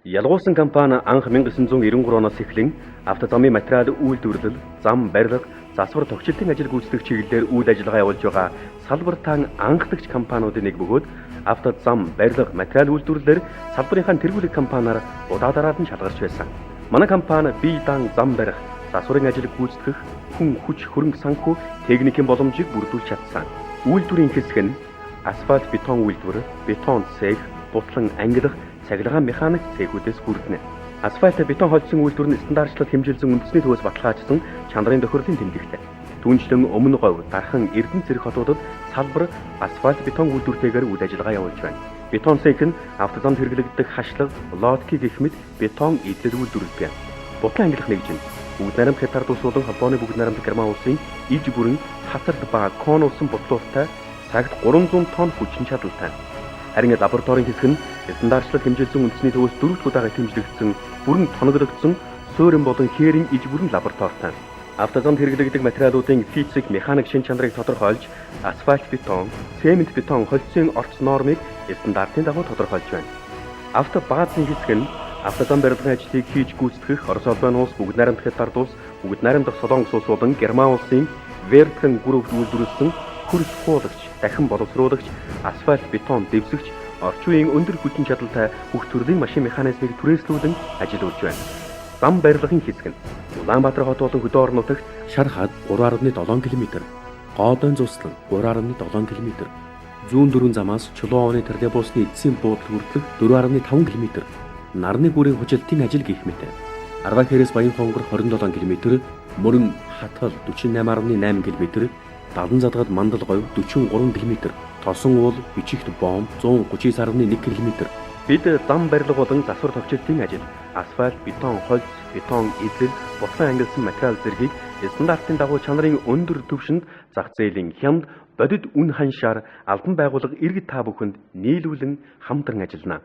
Ялгуулсан компани анх 1993 оноос эхлэн автозамын материал үйлдвэрлэл, зам барилга, засвар тогтчлтын ажил гүйцэтгэх чиглэлээр үйл ажиллагаа явуулж байгаа салбартаа анхдагч компаниудын нэг бөгөөд автозам барилга, материал үйлдвэрлэлээр салбарынхаа тэргүүлэг компаниар удаадараад нь шалгарч байсан. Манай компани бие даан зам барих, засварын ажил гүйцэтгэх, хүн хүч хөрөнгө санхүү, техникийн боломжийг бүрдүүлж чадсан. Үйлдвэрийн хэсэг нь асфальт бетон үйлдвэр, бетон цех, бутлан ангилах, цахилгаан механик цехүүдээс хүрдэнэ. Асфальт бетон холцсон үйлдвэр нь стандартчлал хэмжилсэн үндэсний төвөөс баталгаажсан чанарын тохирлын тэмдэгтэй. Түүнчлэн өмнө говь, дархан, Эрдэнэ зэрэг хотуудад салбар асфальт бетон үйлдвэртэйгээр үйл ажиллагаа явуулж байна. Бетон цех нь автозамд хэрэглэгдэх хашлаг, лодки гэх мэт бетон эдлэл үйлдвэрлэдэг. Бутлан ангилах нэгжин бүгд найрамд хятад улс болон Холбооны бүгд найрамд Герман улсын иж бүрэн хатарт ба конуулсан бутлууртай цагт 300 тонн хүчин чадалтай. Харин лабораторийн хэсэг нь стандартчлал хэмжилсэн үндэсний төвөөс 4 удаагаар хэмжлэгдсэн бүрэн тоноглогдсон суурин болон хээрийн иж бүрэн лабораторитой. Автозамд хэрэглэгдэх материалуудын физик, механик шин чанарыг тодорхойлж, асфальт бетон, цемент бетон холцын орц нормыг стандартын дагуу тодорхойлж байна. Автобаазын хэсэг нь автозам барилгын ажлыг хийж гүйцэтгэх Орос улсын улс, бүгд найрамд хятад улс, бүгд найрамд Солонгос улс болон Герман улсын Вертхэн групп үйлдвэрлэсэн хөрс хуулагч, дахин боловсруулагч, асфальт бетон дэвсэгч, орчин үеийн өндөр хүчин чадалтай бүх төрлийн машин механизмыг түрээслүүлэн ажиллаж байна. Зам барилгын хэсэг нь Улаанбаатар хот болон хөдөө орон нутагт шар хад 3.7 км, гоодон зуслан 3.7 км, зүүн дөрвөн замаас Чулуун овны троллейбусны эцсийн буудлын хүртэлх 4.5 км, нарны бүрийн хужилтын ажил гэх мэт. Арвахээрээс Баян хонгор 27 км, Мөрөн хатгал 48.8 км, Далан задгад Мандал говь 43 км, Тосон уул Бичихт бом 139.1 км. Бид зам барилга болон засвар тогтчлтын ажил, асфальт, бетон холц, бетон эдлэл, бутлан ангилсан материал зэргийг стандартын дагуу чанарын өндөр түвшинд зах зээлийн хямд, бодит үн ханшаар албан байгууллага иргэд та бүхэнд нийлүүлэн хамтран ажиллана.